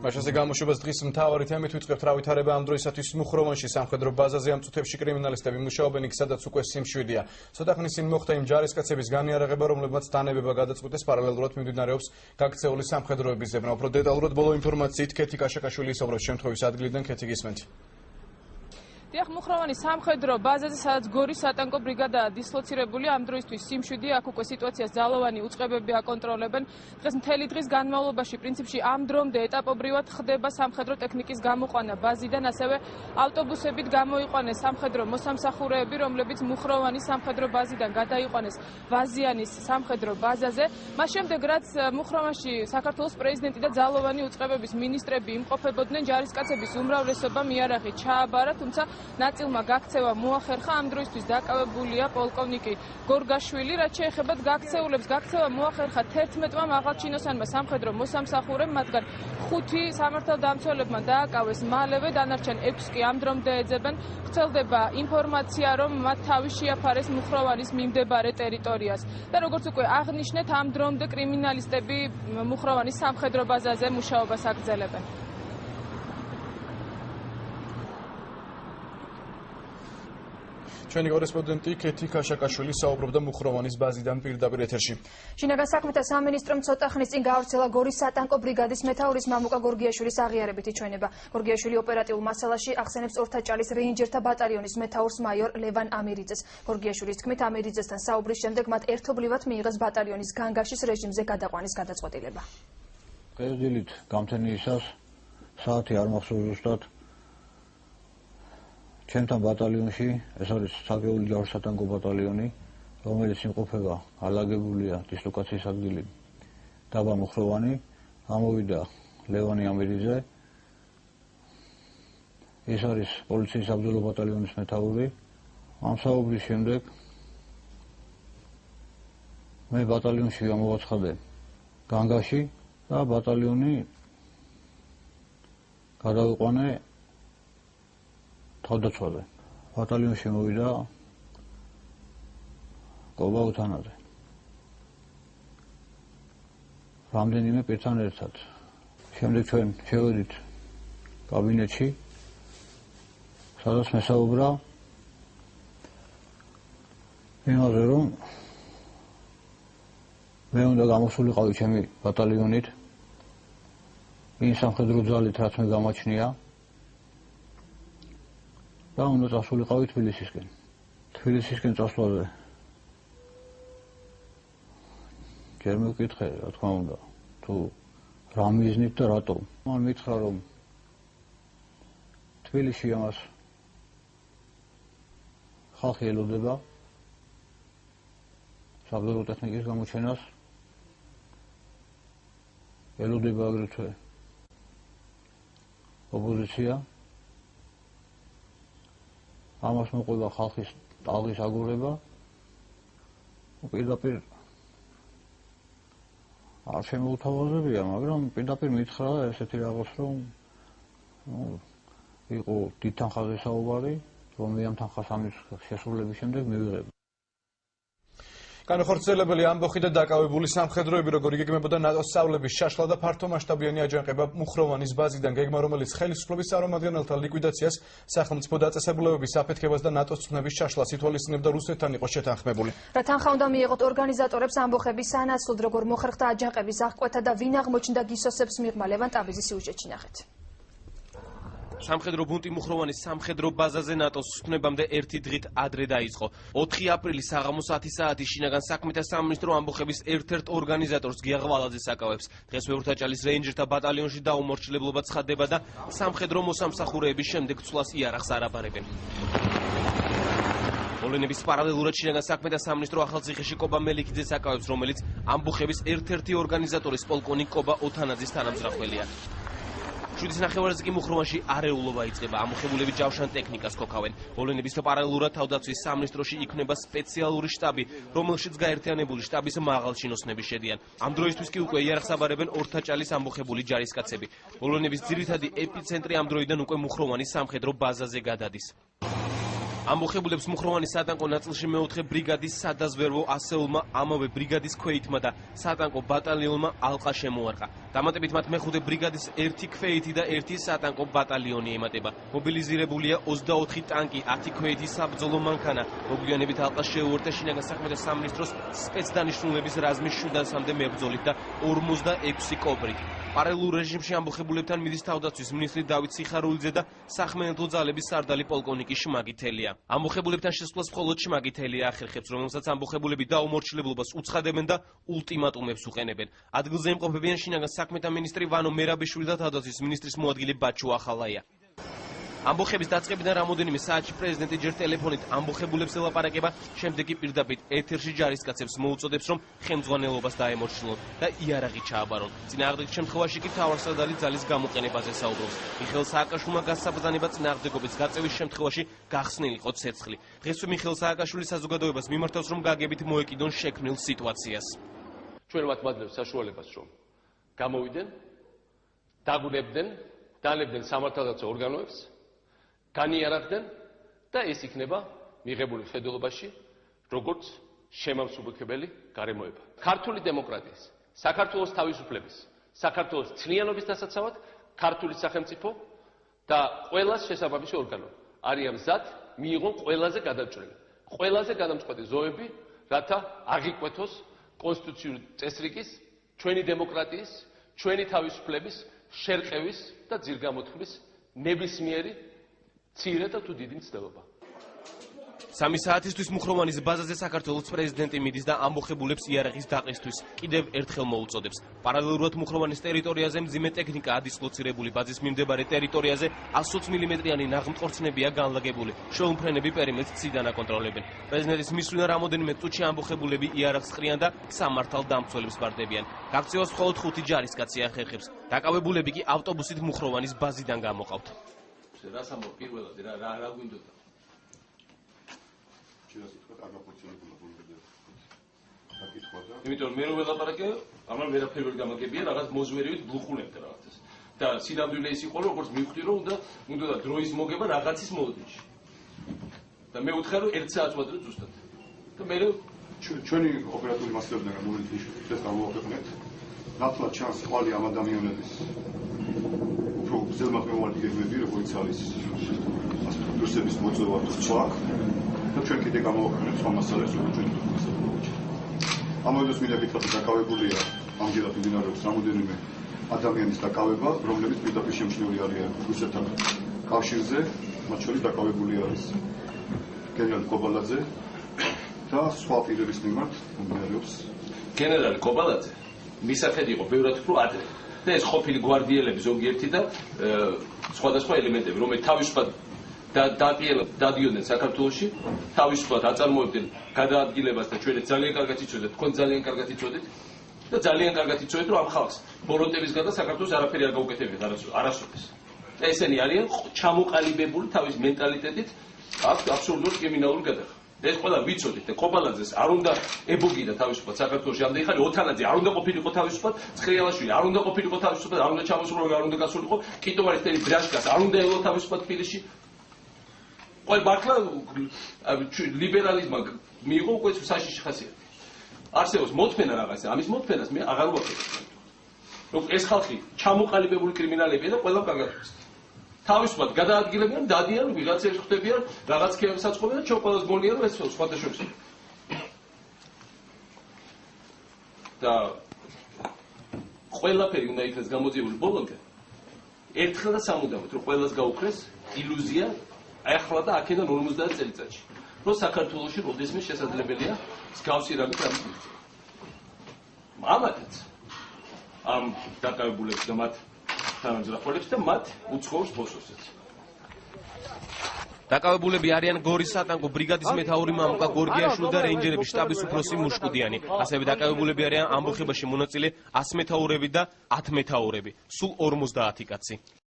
მაშასე გამოშვებას დღის მთავარი თემით ვიწყებთ რა ვითარება ამ დროისათვის მუხროვანში სამხედრო ბაზაზე ამ წუთებში კრიმინალისტები მუშაობენ იქ სადაც უკვე სიმშვიდეა. ცოტა ხნის წინ მოხდა იმ ჯარისკაცების განიარაღება, რომლებმაც დანებება გადაწყვიტეს პარალელურად მიმდინარეობს გაქცეული სამხედროების ზებნა. უფრო დეტალურად ბოლო ინფორმაციით ქეთი კაშაკაშვილი ისაუბრებს შემთხვევის ადგილიდან. ქეთი გისმენთ. დიახ, მუხროვანის სამხედრო ბაზაზე, სადაც გორის სატანკო ბრიგადაა დისლოცირებული, ამ დროისთვის სიმშვიდეა, აქ უკვე სიტუაციას ძალოვანი უწყებები აკონტროლებენ. დღეს მთელი დღის განმავლობაში პრინციპში ამ დრომდე ეტაპობრივად ხდება სამხედრო ტექნიკის გამოყვანა ბაზიდან, ასევე ავტობუსებით გამოიყვანეს სამხედრო მოსამსახურეები, რომლებიც მუხროვანის სამხედრო ბაზიდან გადაიყვანეს ვაზიანის სამხედრო ბაზაზე. მას შემდეგ, რაც მუხროვანში საქართველოს პრეზიდენტი და ძალოვანი უწყებების მინისტრები იმყოფებოდნენ, ჯარისკაცების უმრავლესობამ იარაღი ჩააბარა, თუმცა ნაწილმა გაქცევა მოახერხა. ამ დროისთვის დაკავებულია პოლკოვნიკი გორგაშვილი. რაც შეეხება გაქცეულებს, გაქცევა მოახერხა 11-მა მაღალჩინოსანმა სამხედრო მოსამსახურემ, მათგან 5 სამართალდამცველებმა დააკავეს მალევე, დანარჩენ 6 კი ამ დრომდე ეძებენ. ვრცელდება ინფორმაცია, რომ მათ თავი შეაფარეს მუხროვანის მიმდებარე ტერიტორიას. და როგორც უკვე აღნიშნეთ, ამ დრომდე კრიმინალისტები მუხროვანის სამხედრო ბაზაზე მუშაობას აგრძელებენ. ჩვენი კორესპონდენტი ქეთი კაშაკაშვილი საუბრობდა მუხროვანის ბაზიდან პირდაპირ ეთერში. შინაგან საქმეთა სამინისტრომ ცოტა ხნის წინ გაავრცელა გორის სატანკო ბრიგადის მეთაურის მამუკა გორგიაშვილის აღიარებითი ჩვენება. გორგიაშვილი ოპერატიულ მასალაში ახსენებს ორთაჭალის რეინჯერთა ბატალიონის მეთაურს მაიორ ლევან ამირიძეს. გორგიაშვილის თქმით, ამირიძესთან საუბრის შემდეგ მათ ერთობლივად მიიღეს ბატალიონის განგაშის რეჟიმზე გადაყვანის გადაწყვეტილება. დღესდილით გამთენიისას საათი არ მახსოვს ზუსტად ჩემთან ბატალიონში, ეს არის საგეული ჯვარის სატანკო ბატალიონი, რომელიც იმყოფება ალაგებულია დისლოკაციის ადგილი დაბა მუხროვანი, ამოვიდა ლევანი ამირიძე, ეს არის პოლიციის საბრძოლო ბატალიონის მეთაური. ამ საუბრის შემდეგ მე ბატალიონში გამოვაცხადე განგაში და ბატალიონი გადავიყვანე თავდაცვაზე. ბატალიონში მოვიდა კობა უთანაძე. რამდენიმე პირთან ერთად. შემდეგ ჩვენ შევედით კაბინეტში, სადაც მესაუბრა იმაზე, რომ მე უნდა გამოსულიყავი ჩემი ბატალიონით იმ სამხედრო ძალით, რაც მე გამაჩნია და უნდა წასულიყავი თბილისისკენ. თბილისისკენ წასვლაზე ჯერ მეკითხე, რა თქმა უნდა, თუ რა მიზნით და რატომ. მან მითხრა, რომ თბილისში ამას ხალხი ელოდება საბრძოლო ტექნიკის გამოჩენას, ელოდება აგრეთვე ოპოზიცია, ამას მოყვება ხალხის ტალღის აგორება. პირდაპირ არ შემოუთავაზებია, მაგრამ პირდაპირ მითხრა ესეთი რაღაც, რომ იყო დიდ თანხაზე საუბარი, რომ მე ამ თანხას ამის შესრულების შემდეგ მივიღებ. განხორციელებელი ამბოხი და დაკავებული სამხედროები, როგორ იგეგმებოდა ნატოს სწავლების შაშლა და ფართო მასშტაბიანი აჯანყება მუხროვანის ბაზიდან, გეგმა, რომელიც ხელისუფლების წარმომადგენელთა ლიკვიდაციას, სახელმწიფო დაწესებულებების აფეთქებას და ნატოს წვნების შაშლას ითვალისწინებდა რუსეთთან იყო შეთანხმებული. რა თანხა უნდა მიიღოთ ორგანიზატორებს ამბოხების სანაცვლოდ, როგორ მოხერხდა აჯანყების აღკვეთა და ვინ აღმოჩნდა გისოსებს მიღმა, ლევან ტაბიზის სიუჟეტში ნახეთ. სამხედრო ბუნტი მუხროვანის სამხედრო ბაზაზე ნატოს ცვნებამდე ერთი დღით ადრე დაიწყო. 4 აპრილის საღამოს 10 საათი შინაგან საქმეთა სამინისტრო ამბოხების ერთ-ერთ ორგანიზატორს გია ღვალაძეს აკავებს. დღესვე ორთაჭალის რეინჯერთა ბატალიონში დაუმორჩილებლობა ცხადდება და სამხედრო მოსამსახურეების შემდეგ ცვლას იარაღს არ აბარებენ. მოვლენების პარალელურად შინაგან საქმეთა სამინისტრო ახალციხეში კობა მელიქიძეს აკავებს, რომელიც ამბოხების ერთ-ერთი ორგანიზატორის პოლკოვნიკ კობა უთანაძის თანამძრახველია. 7 ნახევარზე კი მუხროვანში არეულობა იწყება. ამოხებულები ჯავშან ტექნიკას ქოქავენ. მოვლენების პარალელურად თავდაცვის სამინისტროში იქმნება სპეციალური შტაბი, რომელშიც გაერთიანებული შტაბის მაღალჩინოსნები შედიან. ამ დროისთვის კი უკვე იარაღს აბარებენ ორთაჭალის ამბოხებული ჯარისკაცები. მოვლენების ძირითადი ეპიცენტრი ამ დროიდან უკვე მუხროვანის სამხედრო ბაზაზე გადადის. ამბოხებულებს მუხროვანის სატანკო ნაწილში მეოთხე ბრიგადის სადაზვერვო ასეულმა ამავე ბრიგადის ქვეითმა და სატანკო ბატალიონმა ალყა შემოარტყა. დამატებით მათ მეხუთე ბრიგადის ერთი ქვეითი და ერთი სატანკო ბატალიონი ემატება. მობილიზირებულია 24 ტანკი, 10 ქვეითი საბრძოლო მანქანა. მოგვიანებით ალყა შეუერთდა შინაგან საქმეთა სამინისტროს სპეცდანიშნულების რაზმის 700-მდე მებრძოლით და 46 კობრით. პარალელურ რეჟიმში ამბოხებულებთან მიდის თავდაცვის მინისტრი დავით სიხარულიძე და სახმელეთო ძალების სარდალი პოლკოვნიკი შმაგითელია. ამბოხებულებთან შესვლას მხოლოდ შმაგითელია ახერხებს, რომელსაც ამბოხებულები დაუმორჩილებლობას უცხადებენ და ულტიმატუმებს უყენებენ. ადგილზე იმყოფებიან შინაგან საქმეთა მინისტრი ვანო მერაბიშვილი და თავდაცვის მინისტრის მოადგილე ბაჩუ ახალაია. ამბოხების დაწყებიდან რამოდენიმე საათში პრეზიდენტი ჯერ ტელეფონით ამბოხებულებს ელაპარაკება, შემდეგ კი პირდაპირ ეთერში ჯარისკაცებს მოუწოდებს, რომ ხელმძღვანელობას დაემორჩილონ და იარაღი ჩააბარონ. წინააღმდეგ შემთხვევაში კი მთავარსარდალი ძალის გამოყენებაზე საუბრობს. მიხეილ სააკაშვილმა გასაბრძანება წინააღმდეგობის გაწევის შემთხვევაში გახსნილიყო ცეცხლი. დღესვე მიხეილ სააკაშვილი საზოგადოებას მიმართავს, რომ გაგებით მოეკიდონ შექმნილ სიტუაციას. ჩვენ მათ მადლებს საშუალებას, რომ გამოვიდნენ, დაგუნებდნენ, დაანებდნენ სამართალდაცვო ორგანოებს, განიარაღდნენ და ეს იქნება მიღებული მხედველობაში როგორც შემამსუბუქებელი გარემოება. ქართული დემოკრატიის, საქართველოს თავისუფლების, საქართველოს ცნიანობის დასაცავად ქართული სახელმწიფო და ყველას შესაბამისი ორგანო არიან მზად მიიღონ ყველაზე გადამჭრელი, ყველაზე გადამწყვეტი ზოები, რათა აღიკვეთოს კონსტიტუციური წესრიგის, ჩვენი დემოკრატიის, ჩვენი თავისუფლების შერყევის და ძირგამოთქმის ნებისმიერი ცირე და თუ დიდი მცდელობა. 3 საათისთვის მუხროვანის ბაზაზე საქართველოს პრეზიდენტი მიდის და ამბოხებულებს იარაღის დაყისთვის კიდევ ერთხელ მოუწოდებს. პარალელურად მუხროვანის ტერიტორიაზე მძიმე ტექნიკაა დისლოცირებული. ბაზის მიმდებარე ტერიტორიაზე 120 მმ-იანი ნაღმტყორცნებია განლაგებული. შეუმფრენები პერიმეტრს ციდან აკონტროლებენ. პრეზიდენტის მისვლიდან რამოდენიმე წუთში ამბოხებულები იარაღს ყრიან და სამართალ დამცველებს ბარდებიან. გაქცევას მხოლოდ 5 ჯარისკაცი ახერხებს. დაკავებულები კი ავტობუსით მუხროვანის ბაზიდან გამოყავთ. რას ამბობ პირველად რა გვინდოდა? იმიტომ მე რო ველაპარაკე, ამან ვერაფერი ვერ გამაგებია, რაღაც მოზვერივით ბლუხულებდა რაღაცას. და სინამდვილე ის იყო, როგორც მივხვდი, რომ უნდა დროის მოგება რაღაცის მოდრიში. და მე ვუთხარ, რომ 1 საათს ვადრე ზუსტად. და მე ჩვენი ოპერატიული მასშტაბიდან გამოიწვის ეს გამოვაქვეყნეთ. ნათლად ჩანს ყვალი ამ ადამიანების უფრო ზემოქმედი გეგმები, როგორც არის რუსების მოწვევა თუ სხვა. და ჩვენ კიდე გამოვაქვეყნეთ სხვა მასალებს, როგორც ჩვენ ვთქვით. ამავე დროს მინდა გითხრათ, რომ დაკავებულია ამჯერად მიმდინარეობს რამოდენიმე ადამიანის დაკავება, რომლებიც პირდაპირ შემჩნეული არიან რუსეთთან კავშირზე, მათ შორის დაკავებული არის გენერალ კობალაძე და სხვა პირების მიმართ მიმდინარეობს. გენერალი კობალაძე მისახედი იყო ბევრად უფრო ადრე. და ეს ყოფილი გვარდიელები ზოგიერთი და სხვადასხვა ელემენტები, რომელიც თავისუფლად დადიოდნენ საქართველოში, თავისუფლად აწარმოებდნენ გადაადგილებას და ჩვენც ძალიან კარგად იცოდეთ, თქვენ ძალიან კარგად იცოდეთ და ძალიან კარგად იცოდეთ, რომ ამ ხალხს ბოროტების გარდა საქართველოს არაფერი არ გაუკეთებიათ არასოდეს. და ესენი არიან ჩამოყალიბებული თავის მენტალიტეტით, აქვს აბსოლუტურად კრიმინალური გადაღება. ეს ყველა ვიცოდით და კობალაძეს არ უნდა ებოგიდა თავისუფლად საქართველოში ამდენი ხანი, ოთანაძე არ უნდა ყოფილიყო თავისუფლად, ცხრიალაშვილი არ უნდა ყოფილიყო თავისუფლად, არ უნდა ჩამოსულიყო, არ უნდა გასულიყო, კიტოვარის თელი ბრაშკას არ უნდა ელო თავისუფლად თბილისში. ყველა მართლა ლიბერალიზმმა მიიღო უკვე საშიში ხასიათი. არსებობს მოთმენა რაღაცა, ამის მოთმენას მე აღარ ვაკეთებ. რომ ეს ხალხი ჩამოყალიბებული კრიმინალებია და ყველა კარგად ვიცით. თავისუფლად გადაადგილებიან, დადიან, ვიღაცებს ხვდებიან, რაღაც ქეებს აწყობენ და ჩვენ ყველას გონია რომ ეს სხვათა შორის. და ყველაფერი უნდა იქნას გამოძიებული ბოლომდე. ერთხელ და სამუდამოდ რომ ყველას გაუქრეს ილუზია ახლა და აქედან 50 წელიწადში. რომ საქართველოში როდესმე შესაძლებელია მსგავსი რამით ამის მიღწევა. ამათაც ამ დაკავებულებს და მათ თანამძრახველებს და მათ უცხოურს ბოსოსაც. დაკავებულები არიან გორის სატანკო ბრიგადის მეთაური მამუკა გორგიაშვილი და რეინჯერების შტაბის უფროსი მუშკუდიანი. ასევე დაკავებულები არიან ამბოხებაში მონაწილე 100 მეთაურები და 10 მეთაურები, სულ 50 კაცი.